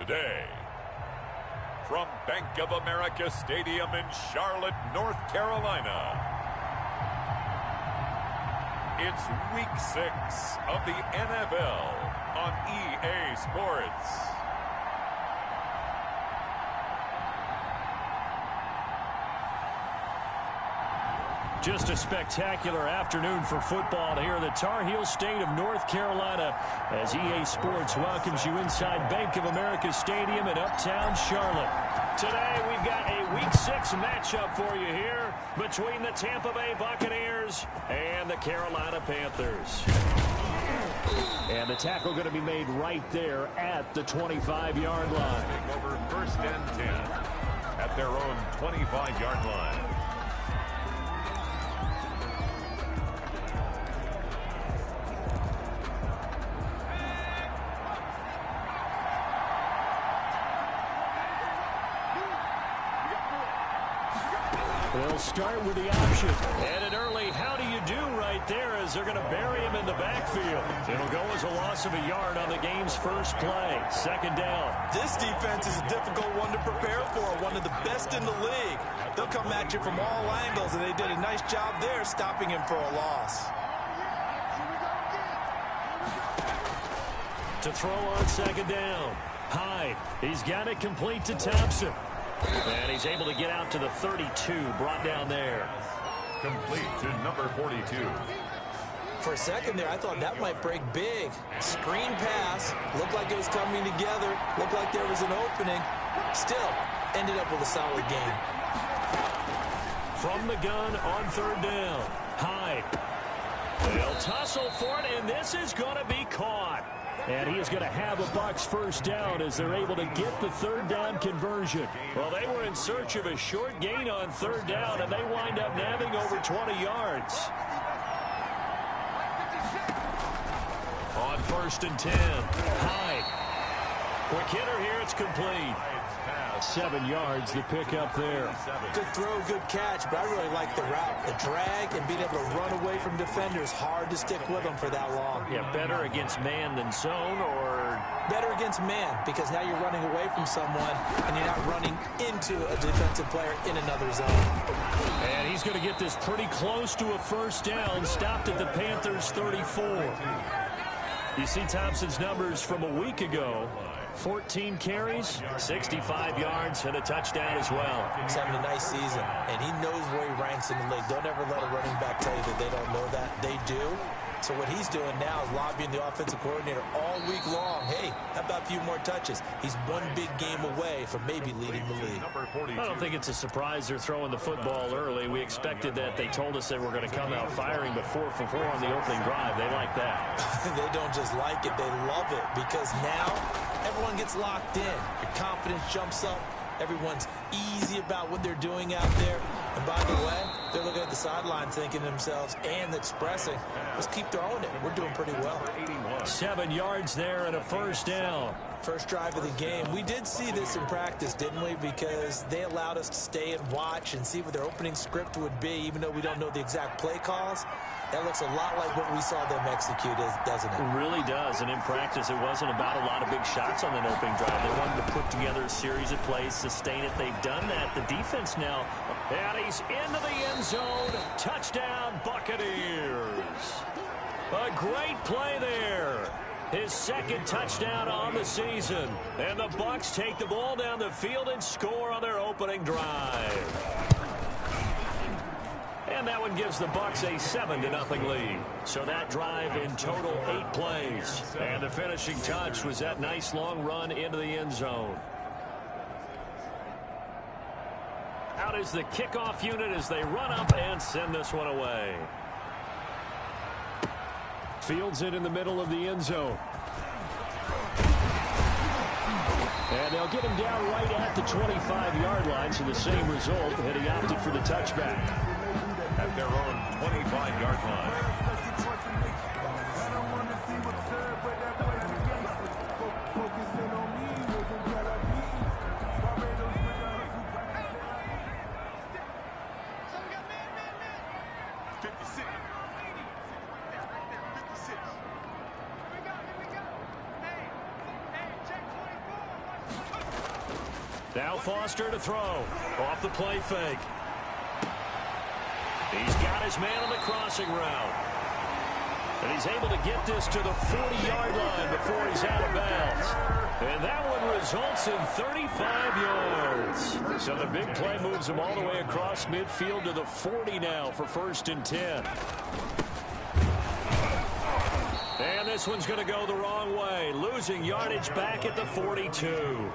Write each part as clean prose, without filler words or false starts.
today. From Bank of America Stadium in Charlotte, North Carolina, it's Week 6 of the NFL on EA Sports. Just a spectacular afternoon for football here in the Tar Heel state of North Carolina as EA Sports welcomes you inside Bank of America Stadium in uptown Charlotte. Today we've got a Week 6 matchup for you here between the Tampa Bay Buccaneers and the Carolina Panthers. And the tackle going to be made right there at the 25-yard line. Over 1st and 10 at their own 25-yard line. They'll start with the option. And an early how do you do right there as they're going to bury him in the backfield. It'll go as a loss of a yard on the game's first play. 2nd down. This defense is a difficult one to prepare for. One of the best in the league. They'll come at you from all angles, and they did a nice job there stopping him for a loss. To throw on 2nd down. Hyde. He's got it complete to Thompson. And he's able to get out to the 32, brought down there. Complete to number 42. For a second there, I thought that might break big. Screen pass. Looked like it was coming together. Looked like there was an opening. Still, ended up with a solid game. From the gun on 3rd down. Hyde. They'll tussle for it, and this is going to be caught. And he is going to have a Bucs first down as they're able to get the 3rd down conversion. Well, they were in search of a short gain on 3rd down, and they wind up nabbing over 20 yards. On 1st and 10, Hyde. Quick hitter here, it's complete. 7 yards, the pick up there. Good throw, good catch, but I really like the route. The drag and being able to run away from defenders. Hard to stick with them for that long. Yeah, better against man than zone, or? Better against man, because now you're running away from someone and you're not running into a defensive player in another zone. And he's going to get this pretty close to a first down, stopped at the Panthers' 34. You see Thompson's numbers from a week ago. 14 carries, 65 yards, and a touchdown as well. He's having a nice season, and he knows where he ranks in the league. Don't ever let a running back tell you that they don't know that. They do. So what he's doing now is lobbying the offensive coordinator all week long. Hey, how about a few more touches? He's one big game away from maybe leading the league. I don't think it's a surprise they're throwing the football early. We expected that. They told us they were going to come out firing, but 4 for 4 on the opening drive. They like that. They don't just like it. They love it, because now everyone gets locked in. Your confidence jumps up. Everyone's easy about what they're doing out there. And by the way, they're looking at the sideline thinking to themselves and expressing, let's keep throwing it. We're doing pretty well. 7 yards there and a first down. First drive of the game. We did see this in practice, didn't we? Because they allowed us to stay and watch and see what their opening script would be, even though we don't know the exact play calls. That looks a lot like what we saw them execute, doesn't it? It really does. And in practice, it wasn't about a lot of big shots on that opening drive. They wanted to put together a series of plays, sustain it. They've done that. The defense now, and he's into the end zone. Touchdown, Buccaneers. A great play there. His 2nd touchdown on the season. And the Bucs take the ball down the field and score on their opening drive. And that one gives the Bucs a 7-0 lead. So that drive in total 8 plays. And the finishing touch was that nice long run into the end zone. Out is the kickoff unit as they run up and send this one away. Fields it in the middle of the end zone. And they'll get him down right at the 25-yard line, so the same result, and he opted for the touchback. At their own 25-yard line. Now Foster to throw. Off the play fake. He's got his man on the crossing route. And he's able to get this to the 40-yard line before he's out of bounds. And that one results in 35 yards. So the big play moves him all the way across midfield to the 40 now for 1st and 10. And this one's going to go the wrong way. Losing yardage back at the 42.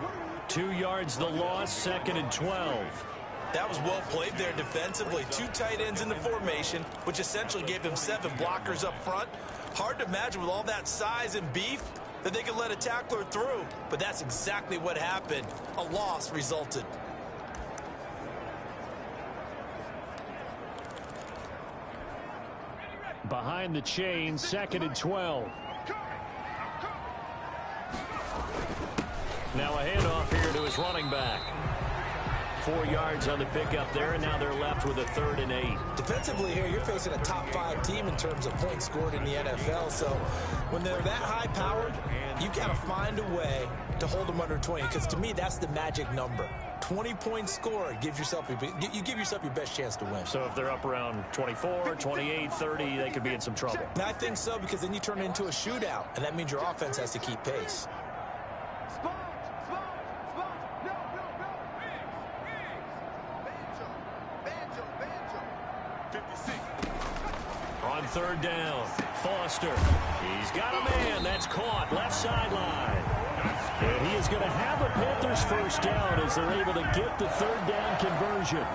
2 yards the loss, 2nd and 12. That was well played there defensively. 2 tight ends in the formation, which essentially gave them 7 blockers up front. Hard to imagine with all that size and beef that they could let a tackler through. But that's exactly what happened. A loss resulted. Behind the chain, 2nd and 12. Now a handoff here to his running back. 4 yards on the pickup there, and now they're left with a 3rd and 8. Defensively here, you're facing a top 5 team in terms of points scored in the NFL. So when they're that high-powered, you got to find a way to hold them under 20. Because to me, that's the magic number. 20 points scored, you give yourself your best chance to win. So if they're up around 24, 28, 30, they could be in some trouble. And I think so, because then you turn it into a shootout, and that means your offense has to keep pace. On 3rd down, Foster. He's got a man. That's caught. Left sideline. And he is going to have a Panthers 1st down as they're able to get the 3rd down conversion.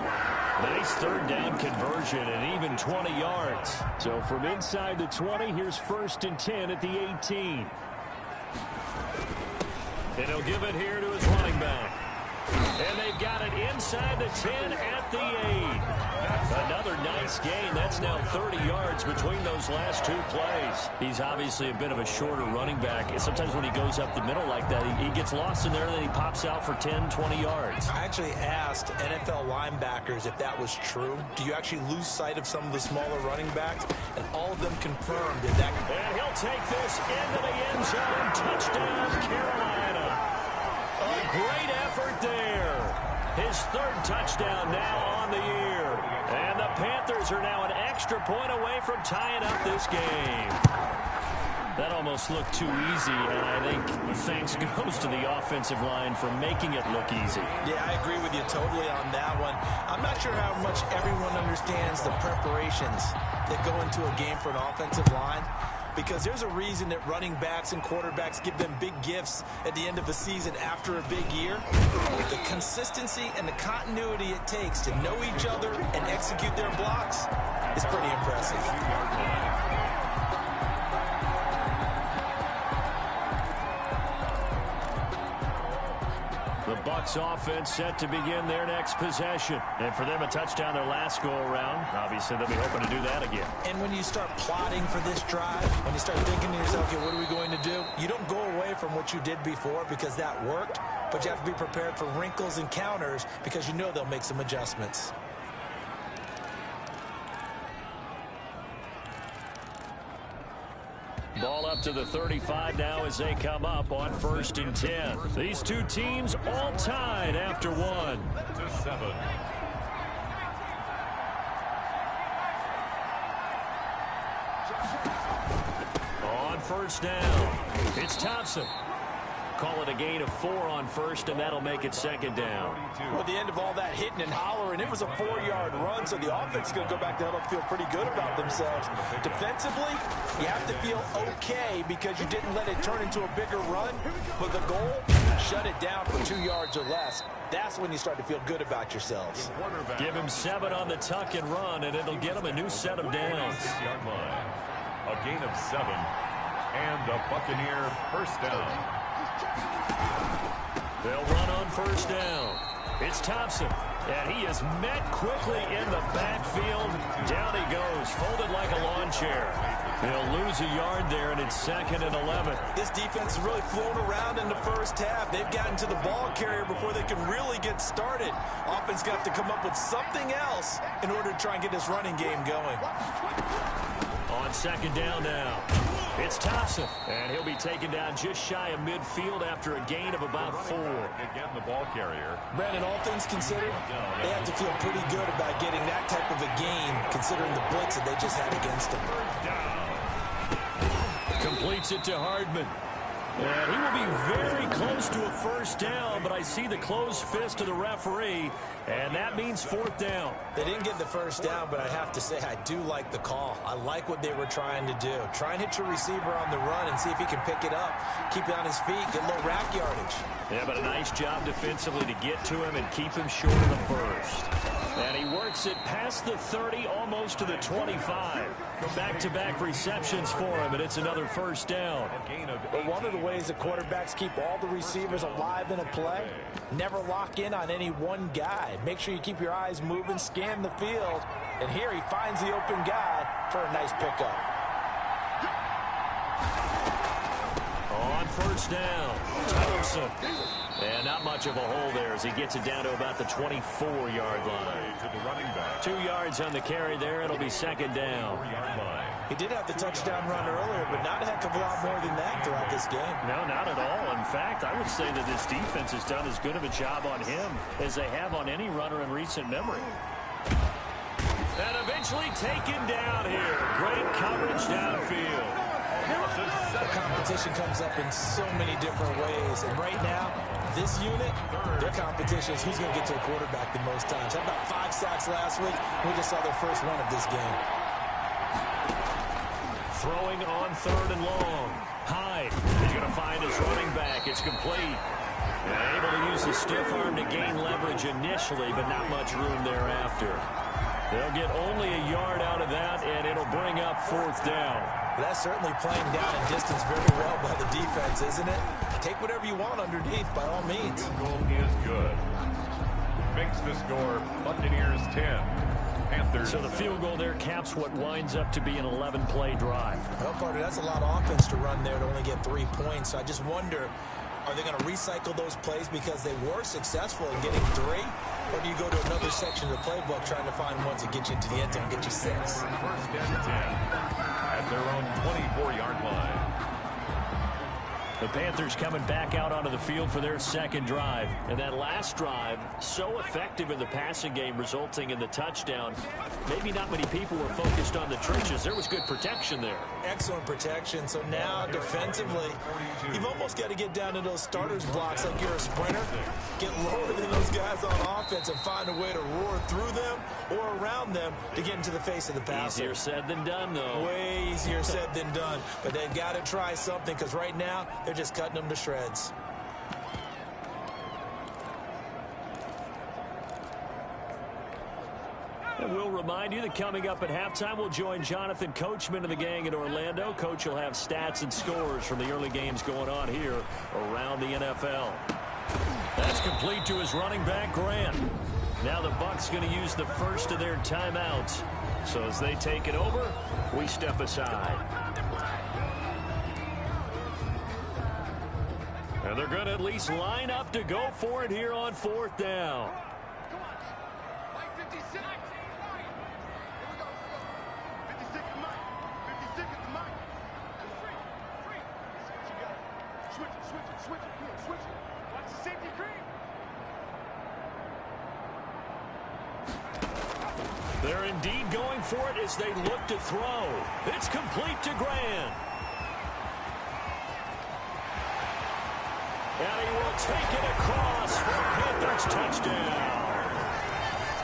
Nice 3rd down conversion and even 20 yards. So from inside the 20, here's 1st and 10 at the 18. And he'll give it here to his running back. And they've got it inside the 10 at the 8. Another nice gain. That's now 30 yards between those last 2 plays. He's obviously a bit of a shorter running back. And sometimes when he goes up the middle like that, he gets lost in there and then he pops out for 10, 20 yards. I actually asked NFL linebackers if that was true. Do you actually lose sight of some of the smaller running backs? And all of them confirmed that. And he'll take this into the end zone. Touchdown, Carolina. A great effort there. His 3rd touchdown now on the year. And the Panthers are now an extra point away from tying up this game. That almost looked too easy, and I think thanks goes to the offensive line for making it look easy. Yeah, I agree with you totally on that one. I'm not sure how much everyone understands the preparations that go into a game for an offensive line, because there's a reason that running backs and quarterbacks give them big gifts at the end of the season after a big year. The consistency and the continuity it takes to know each other and execute their blocks is pretty impressive. The Bucs offense set to begin their next possession. And for them, a touchdown their last go-around. Obviously, they'll be hoping to do that again. And when you start plotting for this drive, when you start thinking to yourself, okay, what are we going to do? You don't go away from what you did before because that worked, but you have to be prepared for wrinkles and counters because you know they'll make some adjustments. Ball up to the 35 now as they come up on 1st and 10. These 2 teams all tied after 1. To 7. On 1st down, it's Thompson. Call it a gain of 4 on 1st, and that'll make it 2nd down. Well, at the end of all that hitting and hollering, it was a 4-yard run, so the offense is going to go back to huddle and feel pretty good about themselves. Defensively, you have to feel okay because you didn't let it turn into a bigger run, but the goal, shut it down for 2 yards or less. That's when you start to feel good about yourselves. Give him 7 on the tuck and run, and it'll get him a new set of downs. A gain of 7, and the Buccaneer 1st down. They'll run on 1st down. It's Thompson, and he is met quickly in the backfield. Down he goes, folded like a lawn chair. They'll lose a yard there, and it's 2nd and 11. This defense has really flown around in the first half. They've gotten to the ball carrier before they can really get started. Offense got to come up with something else in order to try and get this running game going. On second down now, it's Thompson, and he'll be taken down just shy of midfield after a gain of about 4. Again, the ball carrier. Brandon, all things considered, they have to feel pretty good about getting that type of a gain, considering the blitz that they just had against them. Completes it to Hardman. And he will be very close to a first down, but I see the closed fist of the referee, and that means 4th down. They didn't get the first down, but I have to say I do like the call. I like what they were trying to do. Try and hit your receiver on the run and see if he can pick it up, keep it on his feet, get a little rack yardage. Yeah, but a nice job defensively to get to him and keep him short of the first. And he works it past the 30, almost to the 25. Back-to-back receptions for him, and it's another first down. But one of the ways the quarterbacks keep all the receivers alive in a play, never lock in on any one guy. Make sure you keep your eyes moving, scan the field, and here he finds the open guy for a nice pickup. On first down, Thompson. And not much of a hole there as he gets it down to about the 24-yard line. To the running back. 2 yards on the carry there. It'll be second down. 4-yard line. He did have the touchdown run earlier, but not a heck of a lot more than that throughout this game. No, not at all. In fact, I would say that this defense has done as good of a job on him as they have on any runner in recent memory. And eventually taken down here. Great coverage downfield. The competition comes up in so many different ways, and right now, this unit, their competition is who's going to get to a quarterback the most times. Had about 5 sacks last week. We just saw their first one of this game. Throwing on 3rd and long. Hyde is going to find his running back. It's complete. And able to use the stiff arm to gain leverage initially, but not much room thereafter. They'll get only a yard out of that, and it'll bring up 4th down. That's certainly playing down in distance very well by the defense, isn't it? Take whatever you want underneath, by all means. Field goal is good. Makes the score Buccaneers 10. Panthers. So the field goal there caps what winds up to be an 11-play drive. Well, partner, that's a lot of offense to run there to only get 3 points. So I just wonder, are they going to recycle those plays because they were successful in getting 3? Or do you go to another section of the playbook trying to find ones that get you into the end zone and get you 6? First and 10 at their own 24-yard line. The Panthers coming back out onto the field for their second drive. And that last drive, so effective in the passing game, resulting in the touchdown. Maybe not many people were focused on the trenches. There was good protection there. Excellent protection. So now, defensively, you've almost got to get down to those starters blocks like you're a sprinter. Get lower than those guys on offense and find a way to roar through them or around them to get into the face of the passer. Easier said than done, though. Way easier said than done. But they've got to try something because right now, they're just cutting them to shreds. And we'll remind you that coming up at halftime, we'll join Jonathan Coachman and the gang in Orlando. Coach will have stats and scores from the early games going on here around the NFL. That's complete to his running back, Grant. Now the Bucs going to use the first of their timeouts. So as they take it over, we step aside. And they're going to at least line up to go for it here on 4th down. They're indeed going for it as they look to throw. It's complete to Grant. And he will take it across for a Panthers touchdown.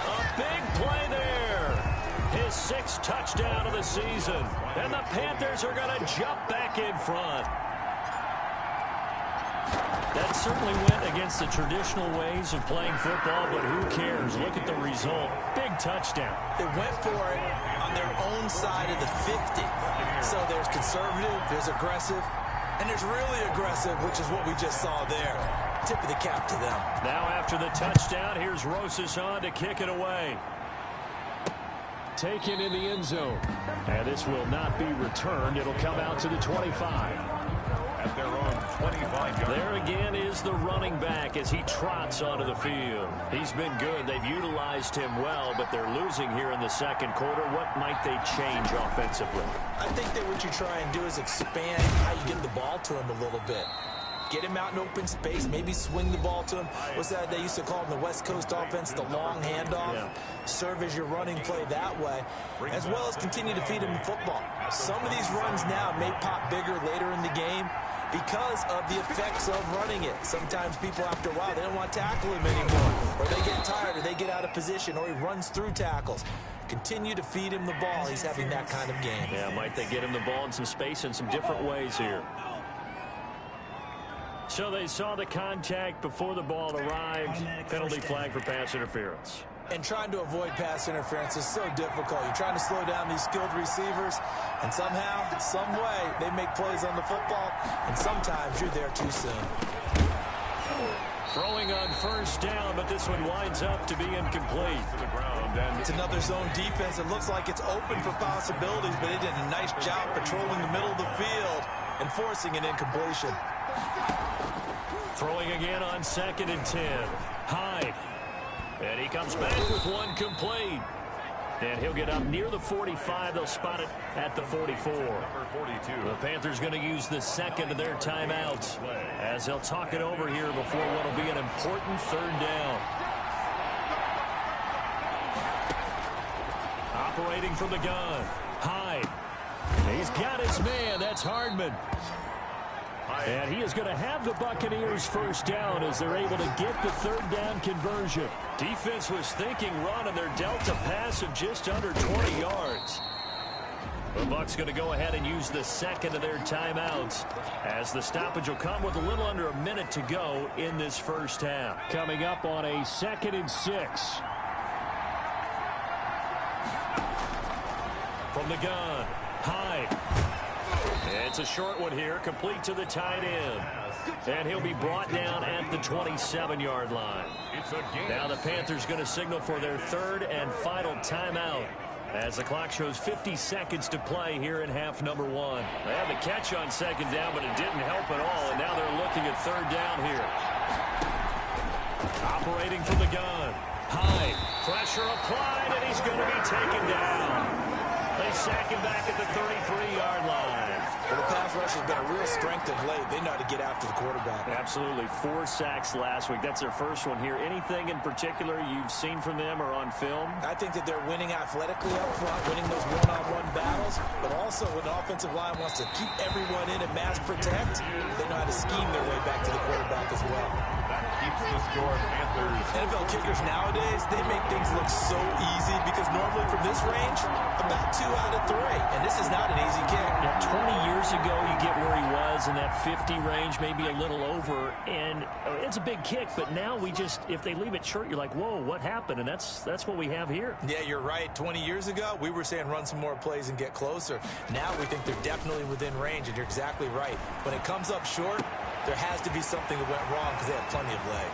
A big play there. His 6th touchdown of the season. And the Panthers are going to jump back in front. That certainly went against the traditional ways of playing football, but who cares? Look at the result. Big touchdown. They went for it on their own side of the 50. So there's conservative, there's aggressive, and there's really aggressive, which is what we just saw there. Tip of the cap to them. Now after the touchdown, here's Rosas on to kick it away. Taken in the end zone. And this will not be returned. It'll come out to the 25. At their own 25 yards. There again is the running back as he trots onto the field. He's been good. They've utilized him well, but they're losing here in the second quarter. What might they change offensively? I think that what you try and do is expand how you get the ball to him a little bit. Get him out in open space, maybe swing the ball to him. What's that they used to call in the West Coast offense, the long handoff? Yeah. Serve as your running play that way, as well as continue to feed him the football. Some of these runs now may pop bigger later in the game because of the effects of running it. Sometimes people, after a while, they don't want to tackle him anymore, or they get tired, or they get out of position, or he runs through tackles. Continue to feed him the ball. He's having that kind of game. Yeah, might they get him the ball in some space in some different ways here. So they saw the contact before the ball arrived. Penalty flag for pass interference. And trying to avoid pass interference is so difficult. You're trying to slow down these skilled receivers, and somehow, some way, they make plays on the football, and sometimes you're there too soon. Throwing on first down, but this one winds up to be incomplete. It's another zone defense. It looks like it's open for possibilities, but they did a nice job patrolling the middle of the field and forcing an incompletion. Throwing again on 2nd and 10. Hyde. And he comes back with one complete. And he'll get up near the 45. They'll spot it at the 44. The Panthers going to use the second of their timeouts as they'll talk it over here before what will be an important 3rd down. Operating from the gun. Hyde. He's got his man. That's Hardman. And he is going to have the Buccaneers first down as they're able to get the 3rd down conversion. Defense was thinking run, and they're dealt a pass of just under 20 yards. The Bucs going to go ahead and use the second of their timeouts as the stoppage will come with a little under a minute to go in this first half. Coming up on a 2nd and 6. From the gun, Hyde. It's a short one here, complete to the tight end. And he'll be brought down at the 27-yard line. Now the Panthers going to signal for their 3rd and final timeout as the clock shows 50 seconds to play here in half number 1. They had the catch on 2nd down, but it didn't help at all, and now they're looking at 3rd down here. Operating from the gun. Hyde. Pressure applied, and he's going to be taken down. They sack him back at the 33-yard line. Well, the pass rush has been a real strength of late. They know how to get after the quarterback. Absolutely. 4 sacks last week. That's their first one here. Anything in particular you've seen from them or on film? I think that they're winning athletically up front, winning those one-on-one battles, but also when the offensive line wants to keep everyone in and mass protect, they know how to scheme their way back to the quarterback as well. That keeps the score, Panthers. NFL kickers nowadays, they make things look so easy because normally from this range, about 2 out of 3. And this is not an easy kick. Yeah, 20 years ago, you get where he was in that 50 range, maybe a little over, and it's a big kick, but now we just, if they leave it short, you're like, whoa, what happened? And that's what we have here. Yeah, you're right. 20 years ago, we were saying run some more plays and get closer. Now we think they're definitely within range, and you're exactly right. When it comes up short, there has to be something that went wrong because they have plenty of leg.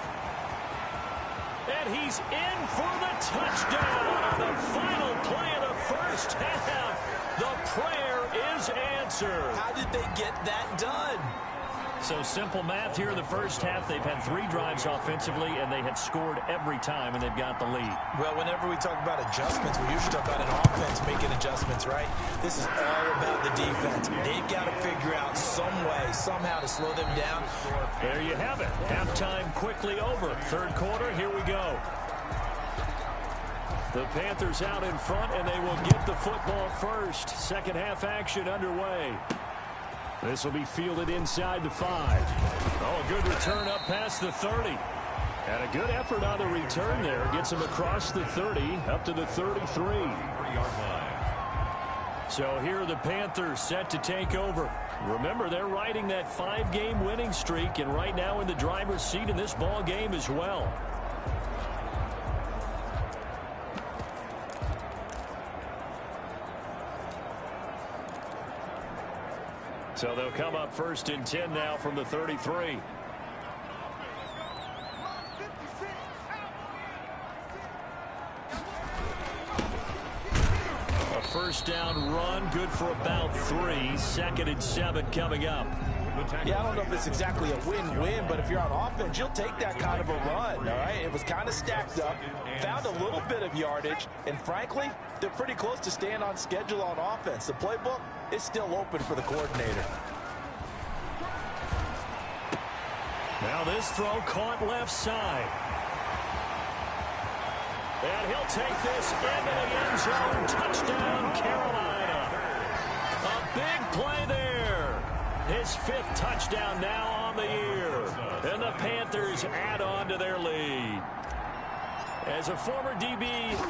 And he's in for the touchdown. The final play of the first half. The prayer is answered. How did they get that done? So simple math here in the first half. They've had 3 drives offensively, and they have scored every time, and they've got the lead. Well, whenever we talk about adjustments, we usually talk about an offense making adjustments, right? This is all about the defense. They've got to figure out some way, somehow to slow them down. There you have it. Halftime quickly over. 3rd quarter, here we go. The Panthers out in front, and they will get the football first. Second half action underway. This will be fielded inside the 5. Oh, a good return up past the 30. And a good effort on the return there. Gets him across the 30, up to the 33. So here are the Panthers set to take over. Remember, they're riding that 5-game winning streak, and right now in the driver's seat in this ball game as well. So they'll come up 1st and 10 now from the 33. A first down run, good for about 3. 2nd and 7 coming up. The Yeah, I don't know if it's exactly a win-win, but if you're on offense, you'll take that kind of a run, all right? It was kind of stacked up, found a little bit of yardage, and frankly, they're pretty close to staying on schedule on offense. The playbook is still open for the coordinator. Now this throw caught left side. And he'll take this into the end zone. Touchdown, Carolina. A big play there. His 5th touchdown now on the year. And the Panthers add on to their lead. As a former DB,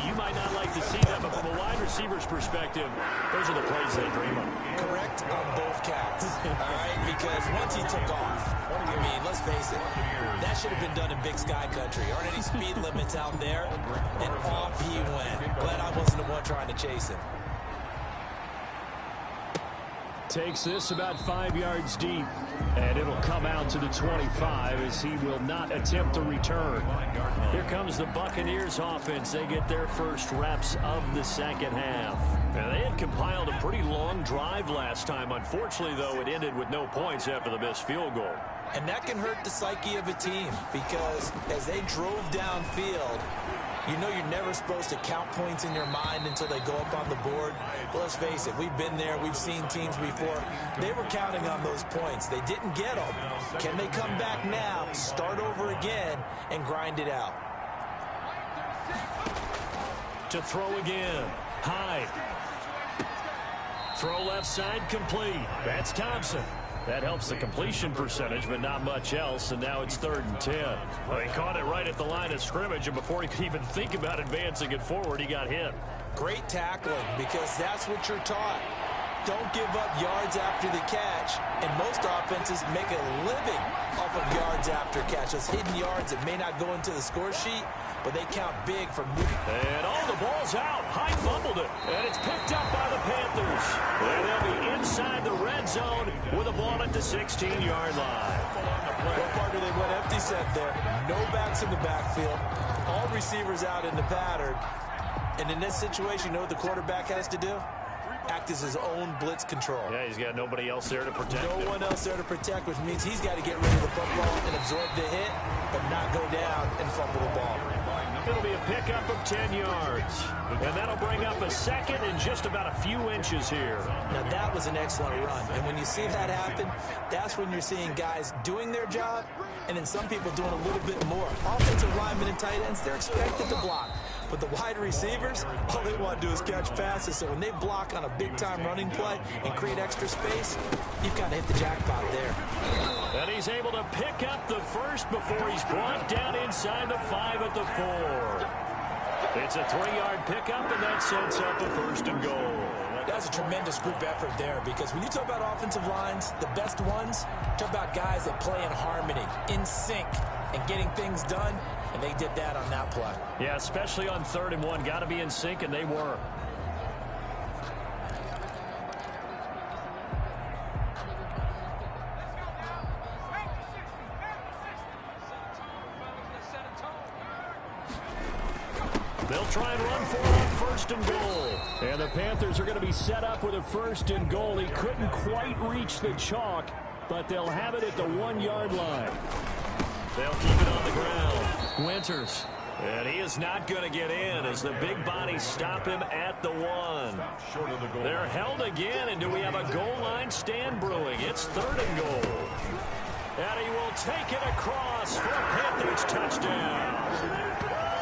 you might not like to see that, but from a wide receiver's perspective, those are the plays they dream of. Correct on both counts, all right? Because once he took off, I mean, let's face it, that should have been done in Big Sky country. Aren't any speed limits out there? And off he went. Glad I wasn't the one trying to chase him. Takes this about 5 yards deep, and it'll come out to the 25 as he will not attempt to return. Here comes the Buccaneers offense. They get their first reps of the second half. And they had compiled a pretty long drive last time. Unfortunately, though, it ended with no points after the missed field goal. And that can hurt the psyche of a team because as they drove downfield, you know you're never supposed to count points in your mind until they go up on the board. But let's face it, we've been there. We've seen teams before. They were counting on those points. They didn't get them. Can they come back now, start over again, and grind it out? To throw again. Hyde. Throw left side complete. That's Thompson. That helps the completion percentage, but not much else, and now it's 3rd and 10. Well, he caught it right at the line of scrimmage, and before he could even think about advancing it forward, he got hit. Great tackling, because that's what you're taught. Don't give up yards after the catch, and most offenses make a living off of yards after catch. Those hidden yards that may not go into the score sheet, but they count big for moving. And the ball's out. Hyde fumbled it, and it's picked up by the Panthers. And they'll be inside the red zone with a ball at the 16-yard line. What part do they went empty set there? No backs in the backfield. All receivers out in the pattern. And in this situation, you know what the quarterback has to do? Act as his own blitz control. Yeah, he's got nobody else there to protect him. No one else there to protect, which means he's got to get rid of the football and absorb the hit, but not go down and fumble the ball. It'll be a pickup of 10 yards. And that'll bring up a second in just about a few inches here. Now, that was an excellent run. And when you see that happen, that's when you're seeing guys doing their job and then some people doing a little bit more. Offensive linemen and tight ends, they're expected to block. But the wide receivers, all they want to do is catch passes. So when they block on a big-time running play and create extra space, you've got to hit the jackpot there. And he's able to pick up the first before he's brought down inside the 5 at the 4. It's a 3-yard pickup, and that sets up a 1st and goal. That's a tremendous group effort there because when you talk about offensive lines, the best ones, talk about guys that play in harmony, in sync, and getting things done, and they did that on that play. Yeah, especially on 3rd and 1. Got to be in sync, and they were. They'll try and run for it on 1st and goal. And the Panthers are going to be set up with a 1st and goal. He couldn't quite reach the chalk, but they'll have it at the 1-yard line. They'll keep it on the ground. Winters. And he is not going to get in as the big bodies stop him at the 1. They're held again, and do we have a goal line stand brewing? It's 3rd and goal. And he will take it across for a Panthers touchdown.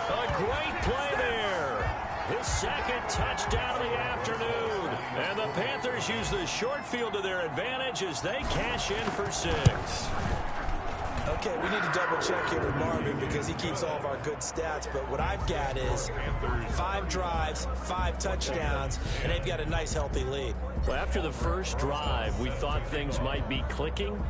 A great play there. His 2nd touchdown of the afternoon. And the Panthers use the short field to their advantage as they cash in for 6. Okay, we need to double check here with Marvin because he keeps all of our good stats. But what I've got is 5 drives, 5 touchdowns, and they've got a nice, healthy lead. Well, after the first drive, we thought things might be clicking.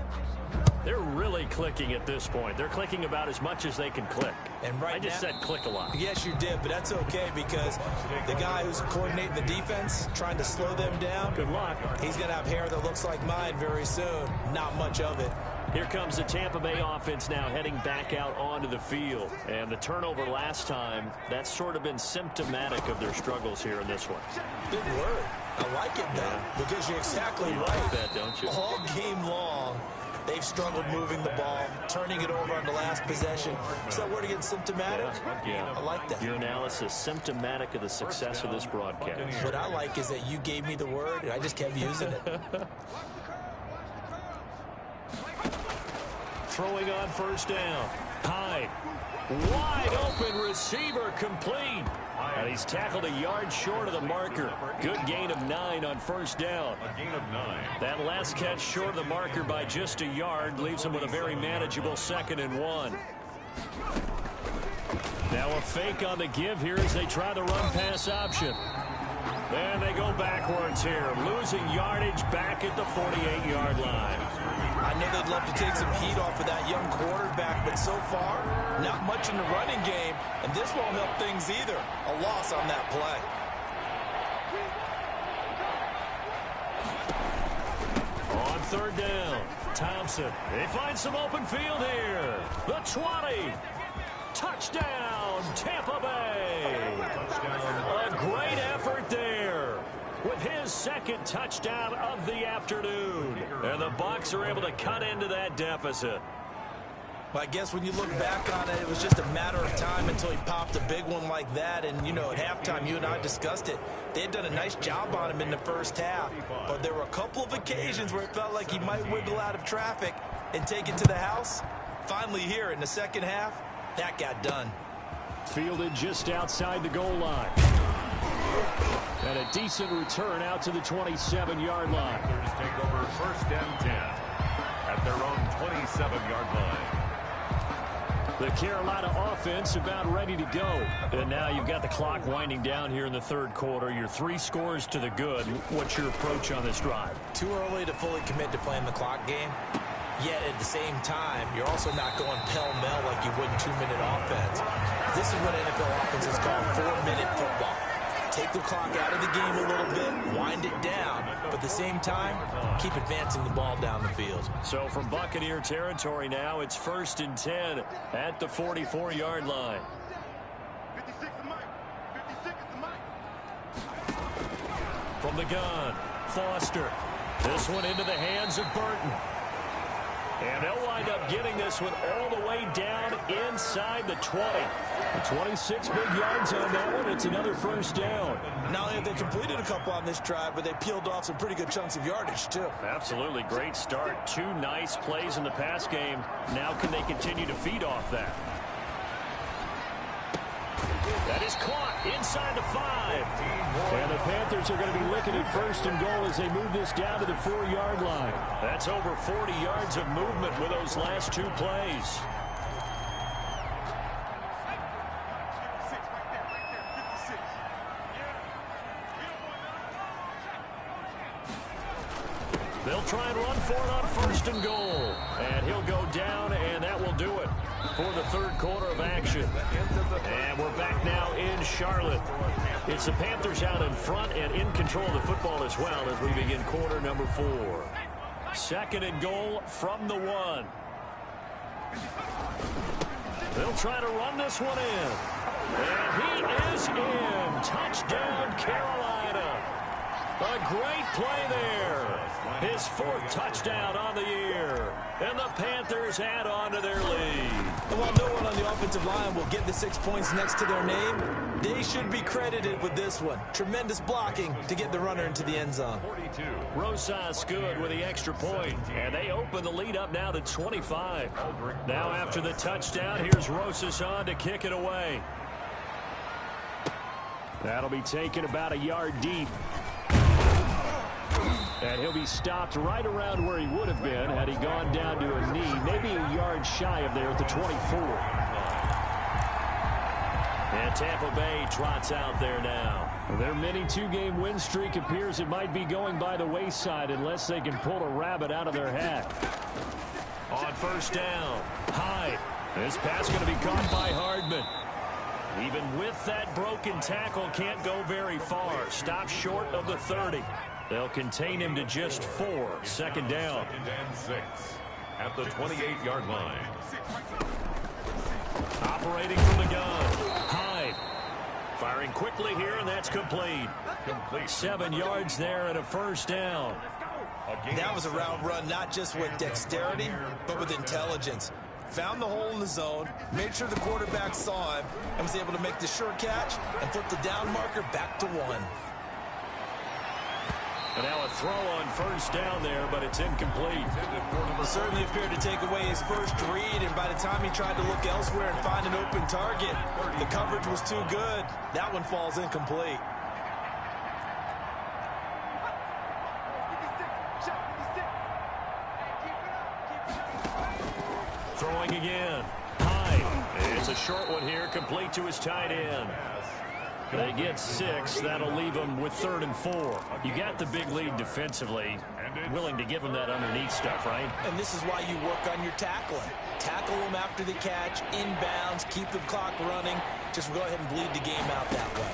They're really clicking at this point. They're clicking about as much as they can click. And right I just said click a lot. Yes, you did, but that's okay because the guy who's coordinating the defense, trying to slow them down, good luck. He's going to have hair that looks like mine very soon. Not much of it. Here comes the Tampa Bay offense now heading back out onto the field. And the turnover last time, that's sort of been symptomatic of their struggles here in this one. Big word. I like it, though, because you're exactly right. Like that, don't you? All game long, They've struggled moving the ball, turning it over on the last possession. Is that word again, symptomatic? Yeah. I like that. Your analysis, symptomatic of the success of this broadcast. What I like is that you gave me the word, and I just kept using it. Throwing on first down. Hyde. Wide open receiver complete. And he's tackled a yard short of the marker. Good gain of 9 on first down. A gain of 9. That last catch short of the marker by just a yard leaves him with a very manageable 2nd and 1. Now a fake on the give here as they try the run-pass option. And they go backwards here, losing yardage back at the 48-yard line. I know they'd love to take some heat off of that young quarterback, but so far, not much in the running game, and this won't help things either. A loss on that play. On 3rd down, Thompson. They find some open field here. The 20. Touchdown, Tampa Bay. A great effort there with his 2nd touchdown of the afternoon. And the Bucs are able to cut into that deficit. Well, I guess when you look back on it, it was just a matter of time until he popped a big one like that. And, you know, at halftime, you and I discussed it. They had done a nice job on him in the first half. But there were a couple of occasions where it felt like he might wiggle out of traffic and take it to the house. Finally here in the second half, that got done. Fielded just outside the goal line. And a decent return out to the 27-yard line. Panthers take over 1st and 10 at their own 27-yard line. The Carolina offense about ready to go. And now you've got the clock winding down here in the 3rd quarter. You're 3 scores to the good. What's your approach on this drive? Too early to fully commit to playing the clock game. Yet at the same time, you're also not going pell-mell like you would in 2-minute offense. This is what NFL offenses call 4-minute football. Take the clock out of the game a little bit, wind it down, but at the same time, keep advancing the ball down the field. So from Buccaneer territory now, it's 1st and 10 at the 44-yard line. 56 the mic. 56 is the mic. From the gun, Foster. This one into the hands of Burton. And they'll wind up getting this one all the way down inside the 20. 26 big yards on that one. It's another 1st down. Not only have they completed a couple on this drive, but they peeled off some pretty good chunks of yardage, too. Absolutely great start. 2 nice plays in the pass game. Now can they continue to feed off that? That is caught inside the 5. And the Panthers are going to be looking at 1st and goal as they move this down to the 4-yard line. That's over 40 yards of movement with those last 2 plays. They'll try and run for it on 1st and goal. And he'll go down, and that will do it for the 3rd quarter of action. And we're back now in Charlotte. It's the Panthers out in front and in control of the football as well as we begin quarter number 4. 2nd and goal from the 1. They'll try to run this one in. And he is in. Touchdown, Carolina. A great play there. His 4th touchdown on the year. And the Panthers add on to their lead. And while no one on the offensive line will get the 6 points next to their name, they should be credited with this one. Tremendous blocking to get the runner into the end zone. 42. Rosas good with the extra point. And they open the lead up now to 25. Now after the touchdown, here's Rosas on to kick it away. That'll be taken about a yard deep. And he'll be stopped right around where he would have been had he gone down to a knee, maybe a yard shy of there at the 24. And Tampa Bay trots out there now. Their mini 2-game win streak appears it might be going by the wayside unless they can pull a rabbit out of their hat. On 1st down, Hyde. This pass going to be caught by Hardman. Even with that broken tackle, can't go very far. Stops short of the 30. They'll contain him to just 4. 2nd down. 2nd and 6 at the 28-yard line. Operating from the gun. Hyde. Firing quickly here, and that's complete. 7 yards there and a 1st down. That was a route run, not just with dexterity, but with intelligence. Found the hole in the zone, made sure the quarterback saw him, and was able to make the sure catch and flip the down marker back to 1. And now a throw on first down there, but it's incomplete. It certainly appeared to take away his first read, and by the time he tried to look elsewhere and find an open target, the coverage was too good. That one falls incomplete. Throwing again. High. It's a short one here, complete to his tight end. They get 6. That'll leave them with 3rd and 4. You got the big lead defensively. Willing to give them that underneath stuff, right? And this is why you work on your tackling. Tackle them after the catch, inbounds, keep the clock running. Just go ahead and bleed the game out that way.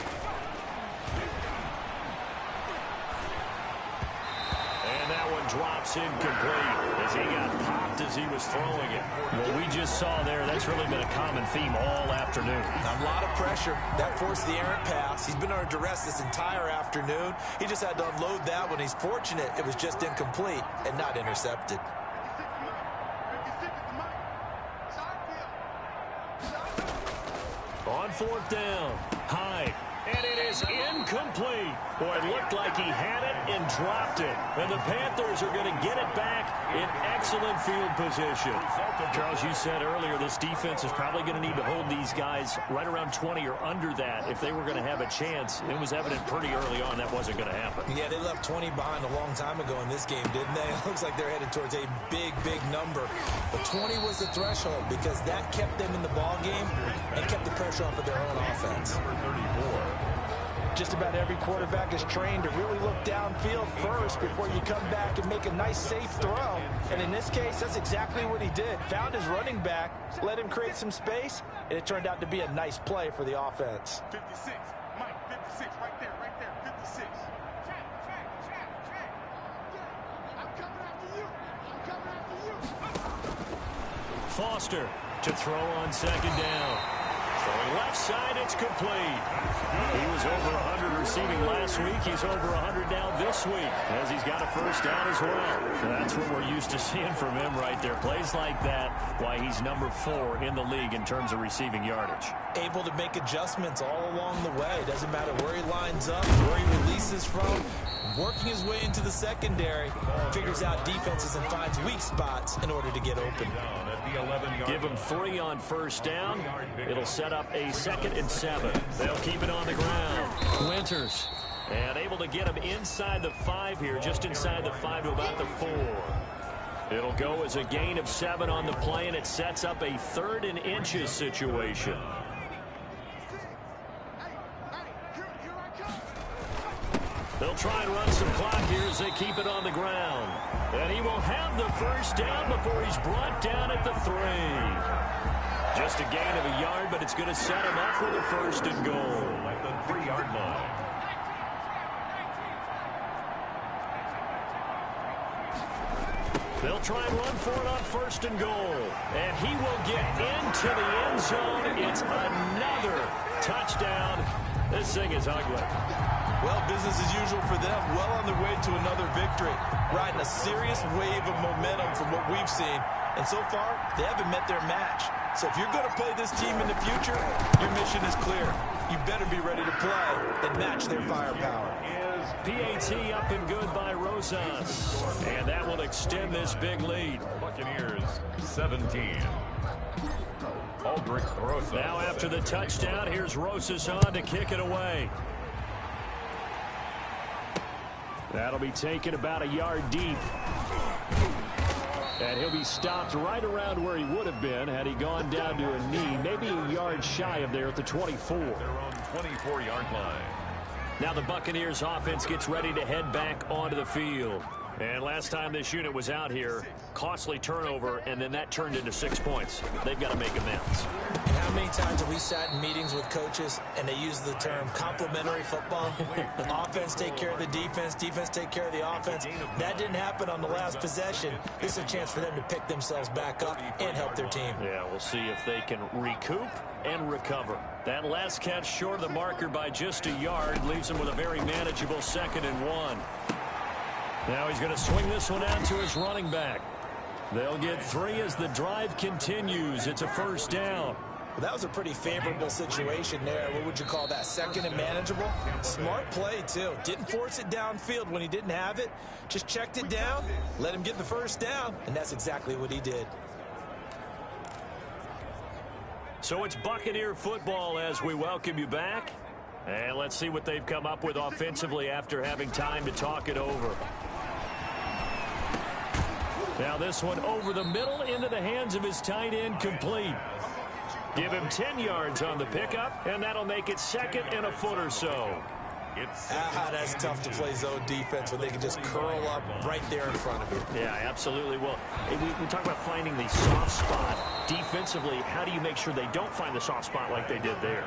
And that one drops incomplete as he got popped as he was throwing it. What we just saw there, that's really been a common theme all afternoon. A lot of pressure. That forced the errant pass. He's been under duress this entire afternoon. He just had to unload that one. He's fortunate it was just incomplete and not intercepted. On 4th down, Hyde, and it is incomplete. Boy, it looked like he had it and dropped it. And the Panthers are going to get it back in excellent field position. Charles, you said earlier this defense is probably going to need to hold these guys right around 20 or under that if they were going to have a chance. It was evident pretty early on that wasn't going to happen. Yeah, they left 20 behind a long time ago in this game, didn't they? It looks like they're headed towards a big, big number. But 20 was the threshold because that kept them in the ball game and kept the pressure off of their own offense. Number 34. Just about every quarterback is trained to really look downfield first before you come back and make a nice, safe throw. And in this case, that's exactly what he did. Found his running back, let him create some space, and it turned out to be a nice play for the offense. 56. Mike, 56. Right there. 56. I'm coming after you. Foster to throw on 2nd down. Throwing left side, it's complete. He was over 100 receiving last week. He's over 100 now this week as he's got a first down as well. That's what we're used to seeing from him right there. Plays like that, why he's number 4 in the league in terms of receiving yardage. Able to make adjustments all along the way. Doesn't matter where he lines up, where he releases from. Working his way into the secondary, figures out defenses and finds weak spots in order to get open. Give him 3 on first down. It'll set up a 2nd and 7. They'll keep it on the ground. Winters, and able to get him inside the 5 here, just inside the 5 to about the 4. It'll go as a gain of 7 on the play, and it sets up a 3rd and inches situation. They'll try and run some clock here as they keep it on the ground. And he will have the first down before he's brought down at the 3. Just a gain of a yard, but it's going to set him up with a 1st and goal. At the 3-yard line. They'll try and run for it on 1st and goal. And he will get into the end zone. It's another touchdown. This thing is ugly. Well, business as usual for them. Well on their way to another victory. Riding a serious wave of momentum from what we've seen. And so far, they haven't met their match. So if you're going to play this team in the future, your mission is clear. You better be ready to play and match their firepower. PAT up and good by Rosas. And that will extend this big lead. Buccaneers 17. Aldrich Rosas. Now after the touchdown, here's Rosas on to kick it away. That'll be taken about a yard deep. And he'll be stopped right around where he would have been had he gone down to a knee, maybe a yard shy of there at the 24. They're on 24-yard line. Now the Buccaneers offense gets ready to head back onto the field. And last time this unit was out here, costly turnover, and then that turned into 6 points. They've got to make amends. And how many times have we sat in meetings with coaches and they use the term complementary football? Offense take care of the defense, defense take care of the offense. That didn't happen on the last possession. This is a chance for them to pick themselves back up and help their team. Yeah, we'll see if they can recoup and recover. That last catch short of the marker by just a yard leaves them with a very manageable 2nd and 1. Now he's going to swing this one out to his running back. They'll get 3 as the drive continues. It's a first down. Well, that was a pretty favorable situation there. What would you call that? Second and manageable? Smart play, too. Didn't force it downfield when he didn't have it. Just checked it down, let him get the first down, and that's exactly what he did. So it's Buccaneer football as we welcome you back. And let's see what they've come up with offensively after having time to talk it over. Now this one over the middle into the hands of his tight end, complete. Give him 10 yards on the pickup, and that'll make it 2nd and a foot or so. That's tough to play zone defense when they can just curl up right there in front of you. Yeah, absolutely. Well, we talk about finding the soft spot. Defensively, how do you make sure they don't find the soft spot like they did there?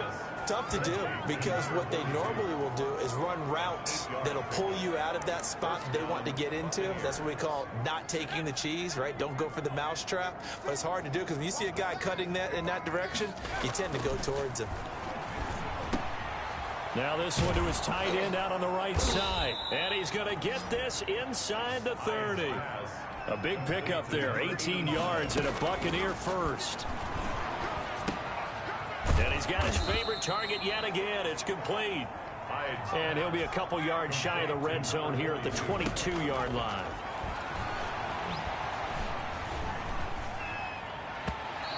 Tough to do, because what they normally will do is run routes that'll pull you out of that spot that they want to get into. That's what we call not taking the cheese, right? Don't go for the mousetrap. But it's hard to do because when you see a guy cutting that in that direction, you tend to go towards him. Now this one to his tight end out on the right side. And he's going to get this inside the 30. A big pickup there, 18 yards and a Buccaneer first. And he's got his favorite target yet again. It's complete. And he'll be a couple yards shy of the red zone here at the 22-yard line.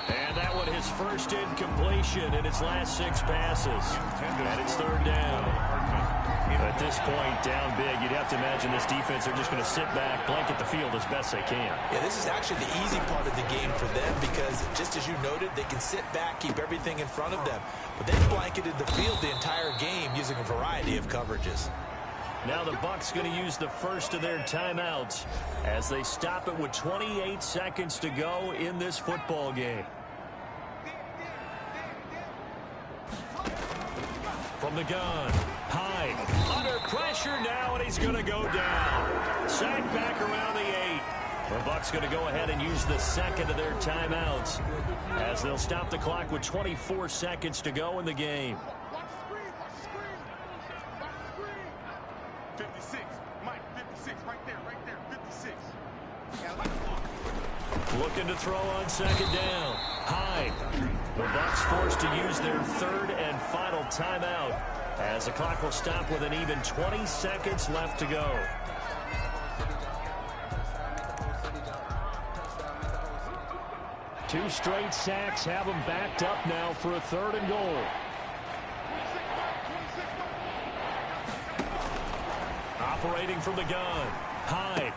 And that one his first incompletion in its last 6 passes. And it's 3rd down. At this point, down big, you'd have to imagine this defense are just going to sit back, blanket the field as best they can. Yeah, this is actually the easy part of the game for them because, just as you noted, they can sit back, keep everything in front of them. But they've blanketed the field the entire game using a variety of coverages. Now the Bucs going to use the first of their timeouts as they stop it with 28 seconds to go in this football game. From the gun, Hyde under pressure now, and he's going to go down. Sacked back around the 8. The Bucs going to go ahead and use the second of their timeouts as they'll stop the clock with 24 seconds to go in the game. 56, Mike, 56, right there, 56. Looking to throw on 2nd down. Hyde. The Bucs forced to use their 3rd and final timeout as the clock will stop with an even 20 seconds left to go. Two straight sacks have them backed up now for a 3rd and goal. Operating from the gun, Hyde.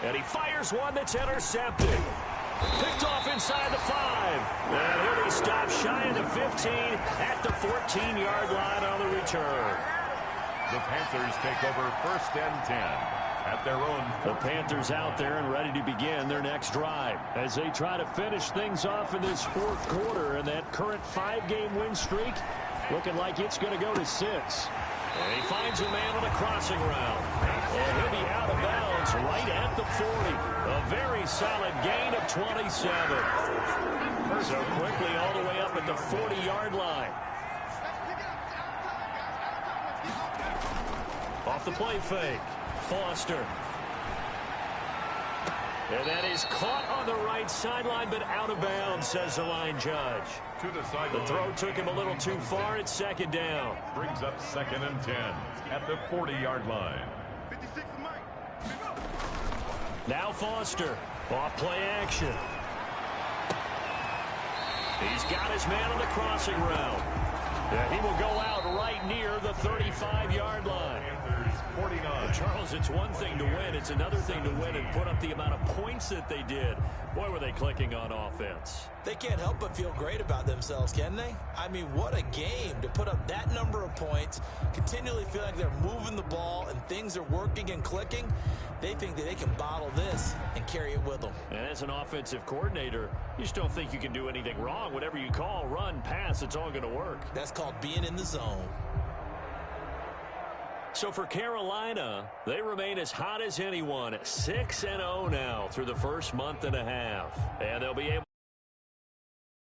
And he fires one that's intercepted. Picked off inside the 5. And he'll be stopped shy of the 15 at the 14-yard line on the return. The Panthers take over 1st and 10 at their own. The Panthers out there and ready to begin their next drive as they try to finish things off in this 4th quarter. And that current 5-game win streak looking like it's going to go to 6. And he finds a man on a crossing route. And he'll be out of bounds right at the 40. A very solid gain of 27. So quickly all the way up at the 40-yard line. Off the play fake. Foster. And that is caught on the right sideline, but out of bounds, says the line judge. To the sideline. The throw took him a little too far. It's 2nd down. Brings up 2nd and 10 at the 40-yard line. 56, Mike. Now Foster. Off play action. He's got his man on the crossing route. And he will go out right near the 35-yard line. 49. Charles, it's one thing to win. It's another thing to win and put up the amount of points that they did. Boy, were they clicking on offense. They can't help but feel great about themselves, can they? I mean, what a game to put up that number of points, continually feel like they're moving the ball and things are working and clicking. They think that they can bottle this and carry it with them. And as an offensive coordinator, you just don't think you can do anything wrong. Whatever you call, run, pass, it's all going to work. That's called being in the zone. So for Carolina, they remain as hot as anyone, 6-0 now through the first month and a half. And they'll be able